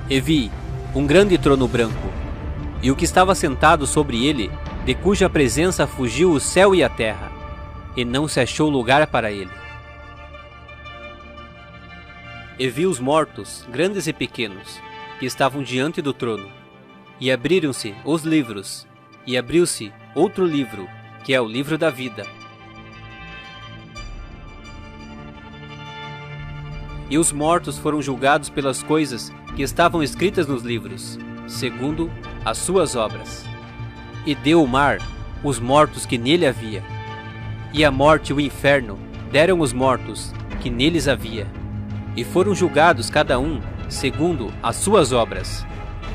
E vi um grande trono branco, e o que estava sentado sobre ele, de cuja presença fugiu o céu e a terra, e não se achou lugar para ele. E vi os mortos, grandes e pequenos, que estavam diante do trono, e abriram-se os livros, e abriu-se outro livro, que é o livro da vida. E os mortos foram julgados pelas coisas que estavam escritas nos livros, segundo as suas obras. E deu o mar os mortos que nele havia, e a morte e o inferno deram os mortos que neles havia, e foram julgados cada um segundo as suas obras,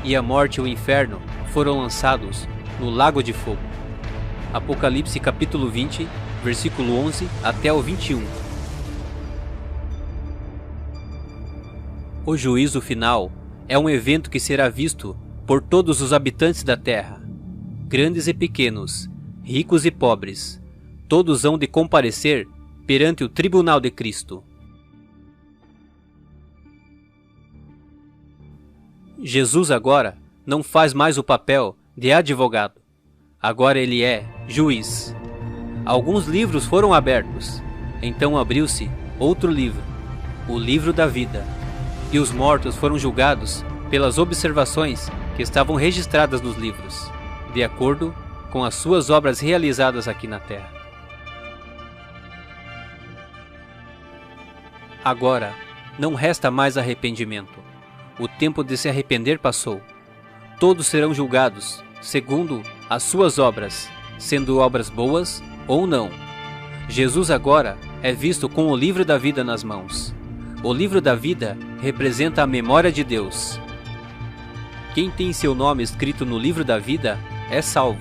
e a morte e o inferno foram lançados no lago de fogo. Apocalipse capítulo 20, versículo 11 até o 21. O juízo final é um evento que será visto por todos os habitantes da terra, grandes e pequenos, ricos e pobres, todos hão de comparecer perante o tribunal de Cristo. Jesus agora não faz mais o papel de advogado, agora ele é juiz. Alguns livros foram abertos, então abriu-se outro livro, o livro da vida, e os mortos foram julgados pelas observações que estavam registradas nos livros, de acordo com as suas obras realizadas aqui na terra. Agora, não resta mais arrependimento. O tempo de se arrepender passou. Todos serão julgados segundo as suas obras, sendo obras boas ou não. Jesus agora é visto com o livro da vida nas mãos. O livro da vida representa a memória de Deus. Quem tem seu nome escrito no livro da vida é salvo.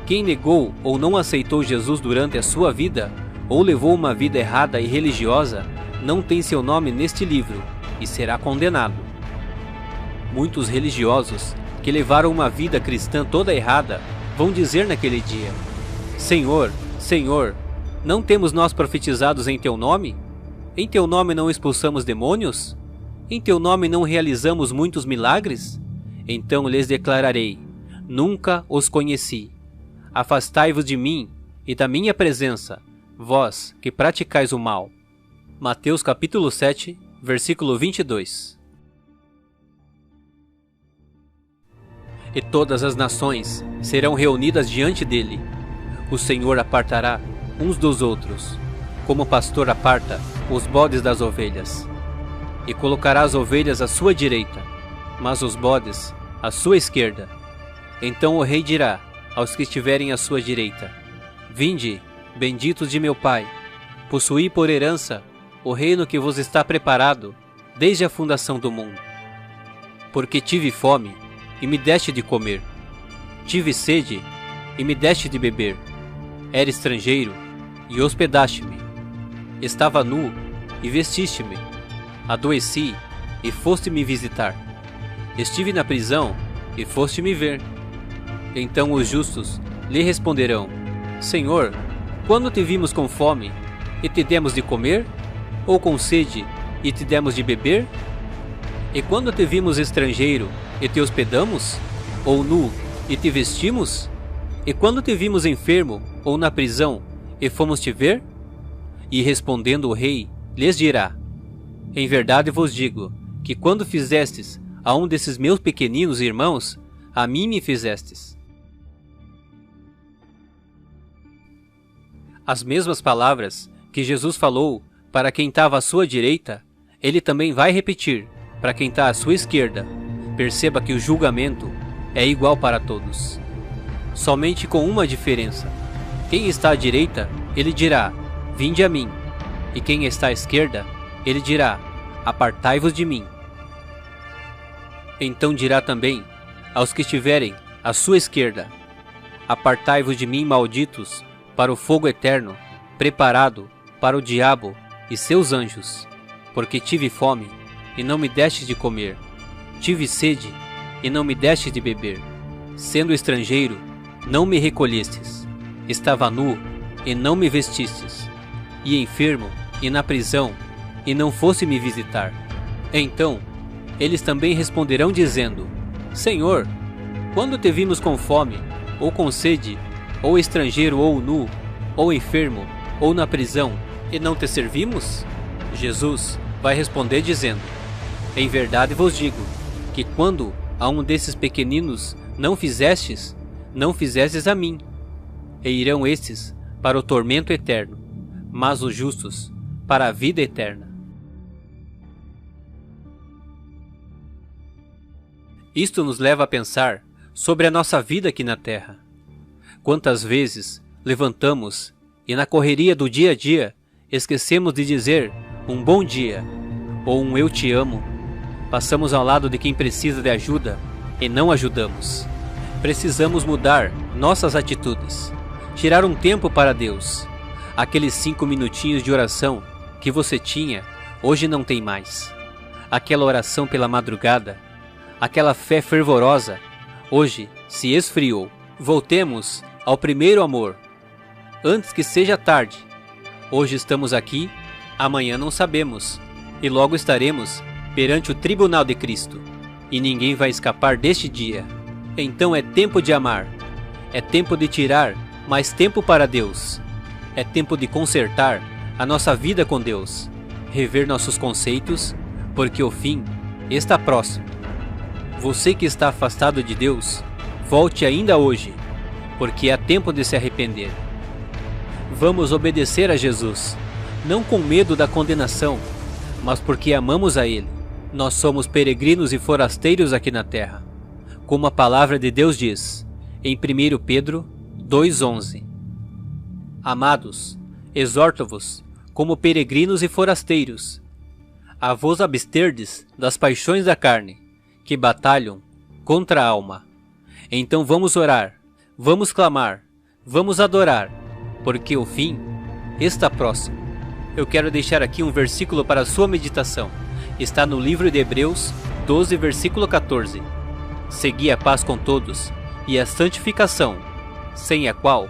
Quem negou ou não aceitou Jesus durante a sua vida, ou levou uma vida errada e religiosa, não tem seu nome neste livro e será condenado. Muitos religiosos que levaram uma vida cristã toda errada vão dizer naquele dia: Senhor, Senhor, não temos nós profetizados em teu nome? Em teu nome não expulsamos demônios? Em teu nome não realizamos muitos milagres? Então lhes declararei: nunca os conheci. Afastai-vos de mim e da minha presença, vós que praticais o mal. Mateus capítulo 7, versículo 22. E todas as nações serão reunidas diante dele. O Senhor apartará uns dos outros, como o pastor aparta os bodes das ovelhas. E colocará as ovelhas à sua direita, mas os bodes à sua esquerda. Então o rei dirá aos que estiverem à sua direita: Vinde, benditos de meu Pai, possuí por herança o reino que vos está preparado desde a fundação do mundo. Porque tive fome, e me deste de comer. Tive sede, e me deste de beber. Era estrangeiro, e hospedaste-me. Estava nu, e vestiste-me. Adoeci, e foste-me visitar. Estive na prisão, e foste-me ver. Então os justos lhe responderão: Senhor, quando te vimos com fome, e te demos de comer? Ou com sede, e te demos de beber? E quando te vimos estrangeiro, e te hospedamos? Ou nu, e te vestimos? E quando te vimos enfermo, ou na prisão, e fomos te ver? E respondendo o rei, lhes dirá: Em verdade vos digo, que quando fizestes a um desses meus pequeninos irmãos, a mim me fizestes. As mesmas palavras que Jesus falou para quem estava à sua direita, ele também vai repetir para quem está à sua esquerda. Perceba que o julgamento é igual para todos, somente com uma diferença. Quem está à direita, ele dirá: Vinde a mim. E quem está à esquerda, ele dirá: Apartai-vos de mim. Então dirá também aos que estiverem à sua esquerda: Apartai-vos de mim, malditos, para o fogo eterno, preparado para o diabo e seus anjos. Porque tive fome, e não me deste de comer. Tive sede, e não me deste de beber. Sendo estrangeiro, não me recolhestes. Estava nu, e não me vestistes. E enfermo, e na prisão, e não fosse me visitar. Então Eles também responderão dizendo: Senhor, quando te vimos com fome, ou com sede, ou estrangeiro, ou nu, ou enfermo, ou na prisão, e não te servimos? Jesus vai responder dizendo: Em verdade vos digo, que quando a um desses pequeninos não fizestes a mim. E irão estes para o tormento eterno, mas os justos para a vida eterna. Isto nos leva a pensar sobre a nossa vida aqui na Terra. Quantas vezes levantamos e na correria do dia a dia esquecemos de dizer um bom dia ou um eu te amo. Passamos ao lado de quem precisa de ajuda e não ajudamos. Precisamos mudar nossas atitudes, tirar um tempo para Deus. Aqueles 5 minutinhos de oração que você tinha, hoje não tem mais. Aquela oração pela madrugada, aquela fé fervorosa, hoje se esfriou. Voltemos ao primeiro amor, antes que seja tarde. Hoje estamos aqui, amanhã não sabemos, e logo estaremos perante o tribunal de Cristo, e ninguém vai escapar deste dia. Então é tempo de amar, é tempo de tirar mais tempo para Deus, é tempo de consertar a nossa vida com Deus, rever nossos conceitos, porque o fim está próximo. Você que está afastado de Deus, volte ainda hoje, porque é tempo de se arrepender. Vamos obedecer a Jesus, não com medo da condenação, mas porque amamos a Ele. Nós somos peregrinos e forasteiros aqui na terra, como a palavra de Deus diz, em 1 Pedro 2,11. Amados, exorto-vos, como peregrinos e forasteiros, a vos absterdes das paixões da carne, que batalham contra a alma. Então vamos orar, vamos clamar, vamos adorar, porque o fim está próximo. Eu quero deixar aqui um versículo para a sua meditação. Está no livro de Hebreus 12, versículo 14. Segui a paz com todos e a santificação, sem a qual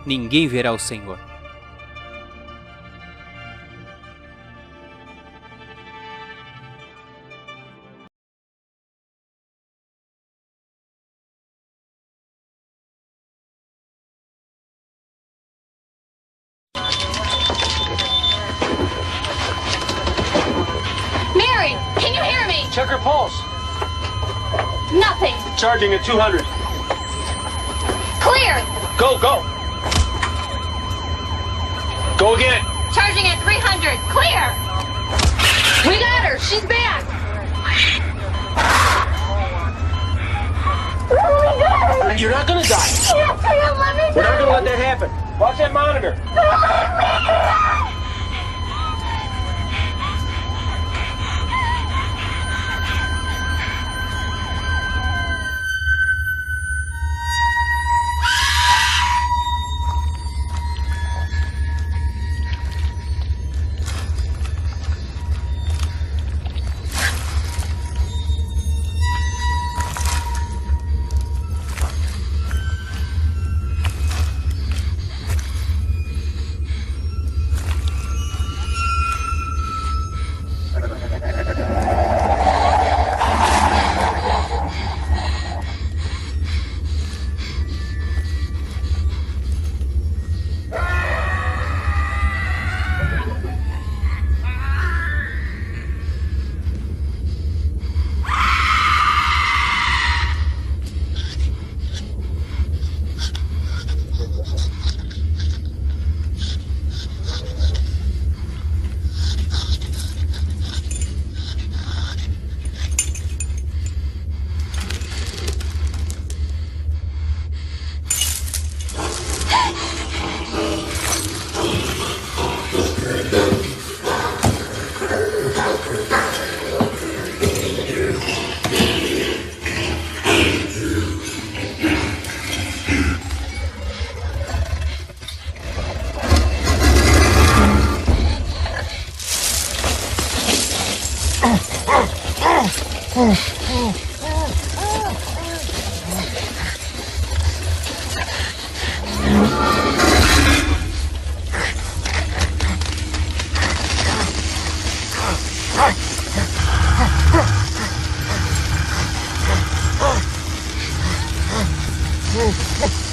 ninguém verá o Senhor. Mary, can you hear me? Check her pulse. Nothing. Charging at 200. Clear. Go, go. Go again. Charging at 300. Clear. We got her. She's back. Oh my God. You're not gonna die. Yes, I am. Let me We're not die. gonna let that happen. Watch that monitor. Ha ha ha!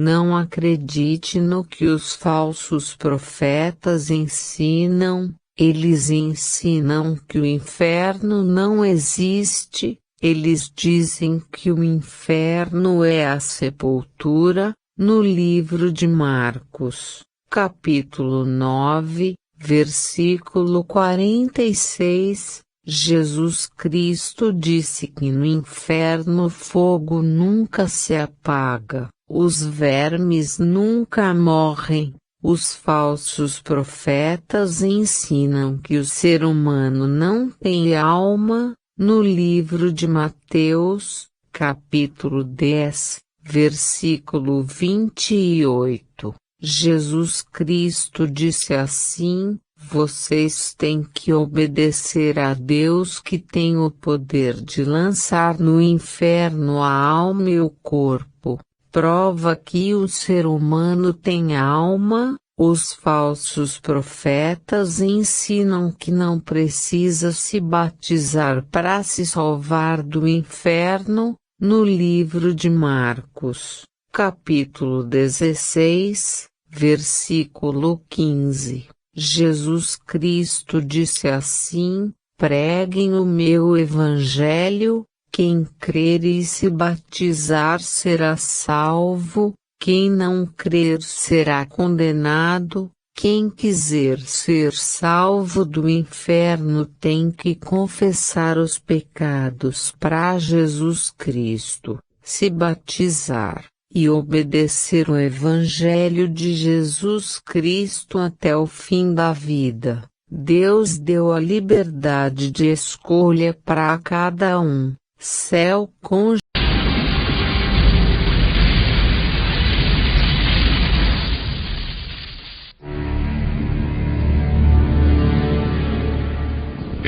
Não acredite no que os falsos profetas ensinam. Eles ensinam que o inferno não existe. Eles dizem que o inferno é a sepultura. No livro de Marcos, capítulo 9, versículo 46, Jesus Cristo disse que no inferno o fogo nunca se apaga, os vermes nunca morrem. Os falsos profetas ensinam que o ser humano não tem alma. No livro de Mateus, capítulo 10, versículo 28, Jesus Cristo disse assim: vocês têm que obedecer a Deus que tem o poder de lançar no inferno a alma e o corpo. Prova que o ser humano tem alma. Os falsos profetas ensinam que não precisa se batizar para se salvar do inferno. No livro de Marcos, capítulo 16, versículo 15, Jesus Cristo disse assim: preguem o meu evangelho, quem crer e se batizar será salvo, quem não crer será condenado. Quem quiser ser salvo do inferno tem que confessar os pecados para Jesus Cristo, se batizar e obedecer o Evangelho de Jesus Cristo até o fim da vida. Deus deu a liberdade de escolha para cada um. Céu com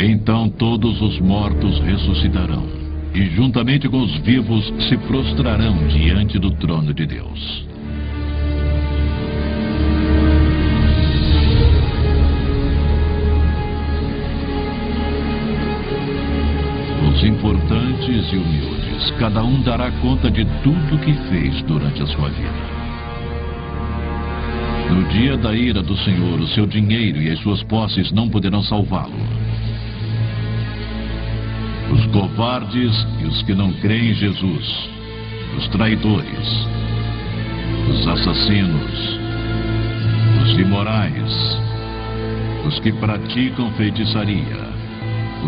Então todos os mortos ressuscitarão, e juntamente com os vivos se prostrarão diante do trono de Deus. Os importantes e humildes, cada um dará conta de tudo que fez durante a sua vida. No dia da ira do Senhor, o seu dinheiro e as suas posses não poderão salvá-lo. Os covardes e os que não creem em Jesus, os traidores, os assassinos, os imorais, os que praticam feitiçaria,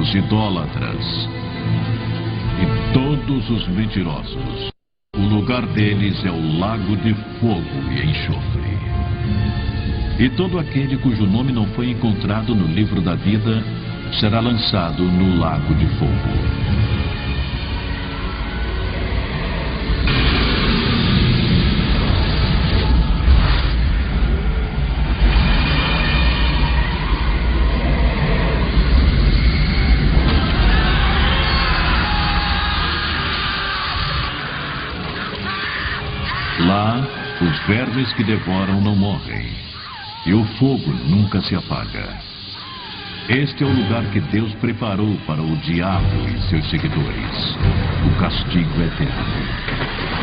os idólatras e todos os mentirosos, o lugar deles é o lago de fogo e enxofre. E todo aquele cujo nome não foi encontrado no livro da vida será lançado no lago de fogo. Lá, os vermes que devoram não morrem, e o fogo nunca se apaga. Este é o lugar que Deus preparou para o diabo e seus seguidores, o castigo eterno.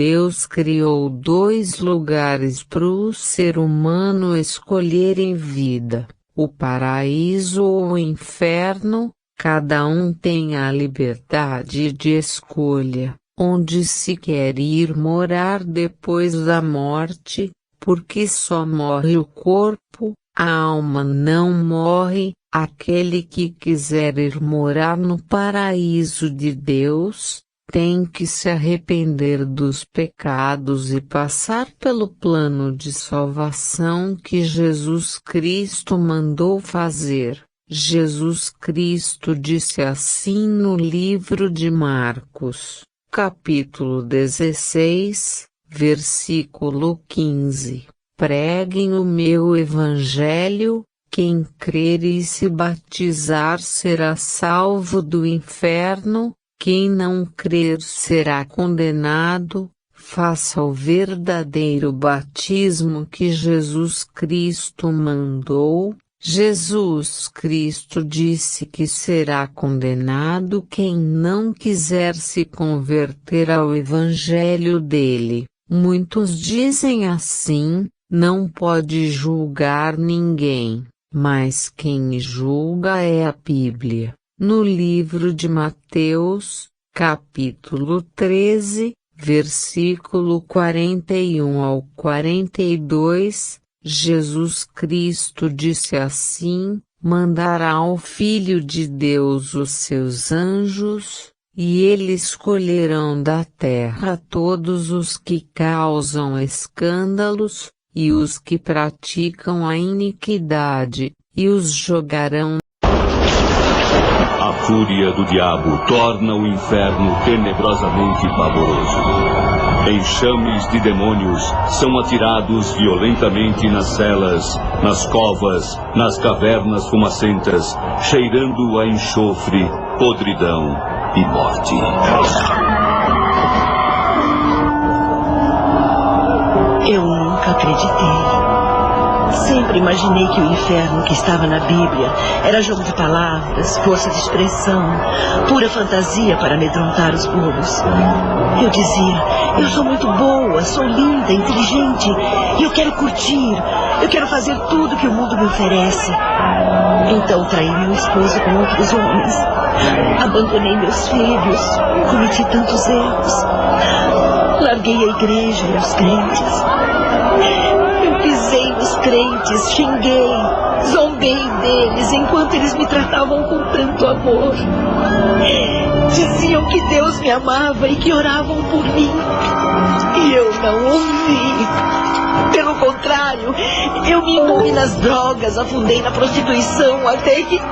Deus criou 2 lugares para o ser humano escolher em vida: o paraíso ou o inferno. Cada um tem a liberdade de escolha onde se quer ir morar depois da morte, porque só morre o corpo, a alma não morre. Aquele que quiser ir morar no paraíso de Deus, tem que se arrepender dos pecados e passar pelo plano de salvação que Jesus Cristo mandou fazer. Jesus Cristo disse assim no livro de Marcos, capítulo 16, versículo 15. Preguem o meu evangelho. Quem crer e se batizar será salvo do inferno, quem não crer será condenado. Faça o verdadeiro batismo que Jesus Cristo mandou. Jesus Cristo disse que será condenado quem não quiser se converter ao evangelho dele. Muitos dizem assim: não pode julgar ninguém. Mas quem julga é a Bíblia. No livro de Mateus, capítulo 13, versículo 41 ao 42, Jesus Cristo disse assim: mandará o Filho de Deus os seus anjos, e eles escolherão da terra todos os que causam escândalos, e os que praticam a iniquidade, e os jogarão. A fúria do diabo torna o inferno tenebrosamente pavoroso. Enxames de demônios são atirados violentamente nas celas, nas covas, nas cavernas fumacentas, cheirando a enxofre, podridão e morte. Eu nunca acreditei. Sempre imaginei que o inferno que estava na Bíblia era jogo de palavras, força de expressão, pura fantasia para amedrontar os bobos. Eu dizia: eu sou muito boa, sou linda, inteligente, e eu quero curtir, eu quero fazer tudo que o mundo me oferece. Então traí meu esposo com outros homens, abandonei meus filhos, cometi tantos erros, larguei a igreja e os crentes. Eu pisei nos crentes, xinguei, zombei deles enquanto eles me tratavam com tanto amor. Diziam que Deus me amava e que oravam por mim. E eu não ouvi. Pelo contrário, eu me envolvi nas drogas, afundei na prostituição até que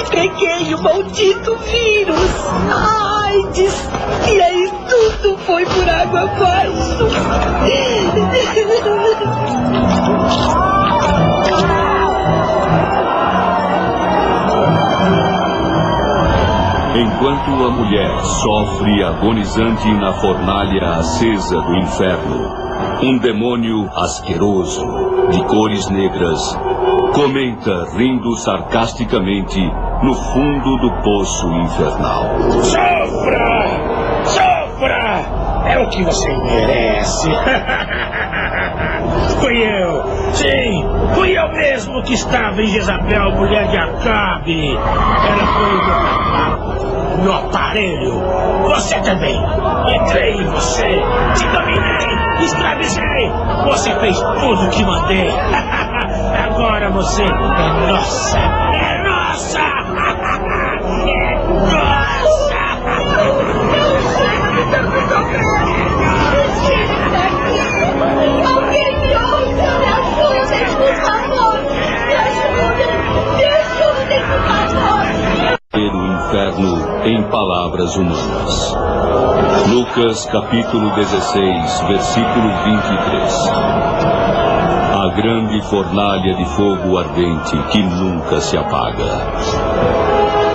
peguei o maldito vírus. AIDS. E aí tudo foi por água abaixo. Enquanto a mulher sofre agonizante na fornalha acesa do inferno, um demônio asqueroso, de cores negras, comenta rindo sarcasticamente no fundo do poço infernal. Sofra! Sofra! É o que você merece. Fui eu. Sim, fui eu mesmo que estava em Jezabel, mulher de Acabe. Ela foi no aparelho. Você também. Entrei em você. Te dominei. Escravizei. Você fez tudo o que mandei. Agora você é nossa. É nossa. É nossa. Alguém me ouça! Me ajudem, por favor! Me ajudem, por favor! O inferno em palavras humanas. Lucas capítulo 16, versículo 23. A grande fornalha de fogo ardente que nunca se apaga.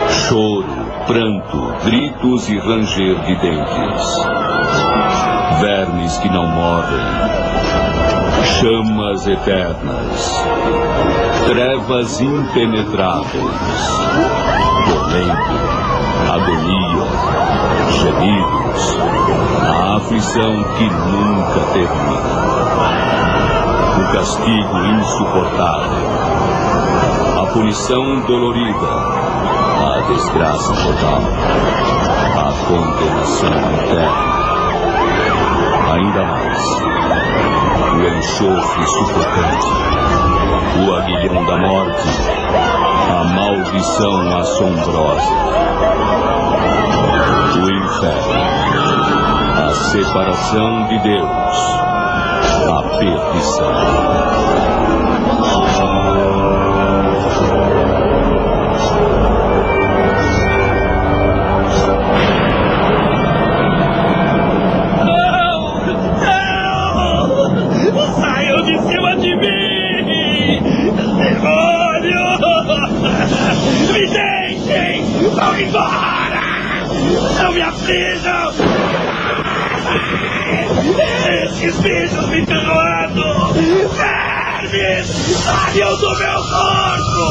Choro, pranto, gritos e ranger de dentes. Vermes que não morrem. Chamas eternas. Trevas impenetráveis. Tormento. agonia, gemidos, a aflição que nunca termina, o castigo insuportável, a punição dolorida, a desgraça total, a condenação eterna, ainda mais, o enxofre sufocante, o aguilhão da morte, a maldição assombrosa, o inferno, a separação de Deus, a perdição. Saiam de cima de mim! Demônio! Me deixem! Vão embora! Não me aflijam! Esses bichos me enterrando! Vermes! Saiam do meu corpo!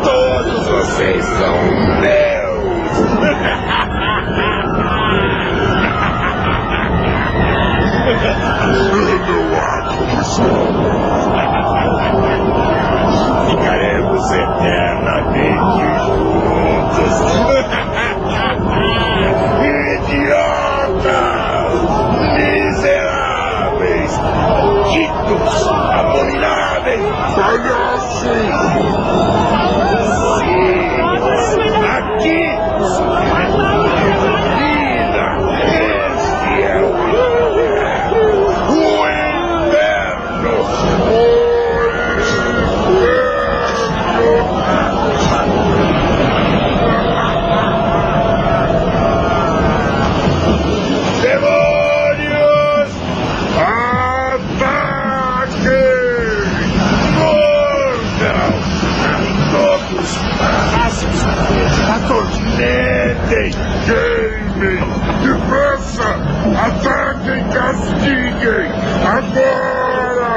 Todos vocês são meus! Não há condição! Ficaremos eternamente juntos! Idiotas! Miseráveis! Malditos! Abomináveis! Palhaços! Aqui! Vida! Este é o inferno! O inferno! Demônios! Ataquem! Mordam! Todos passos! Atormentem! Queimem! Depressa! Ataquem! Castiguem! Agora!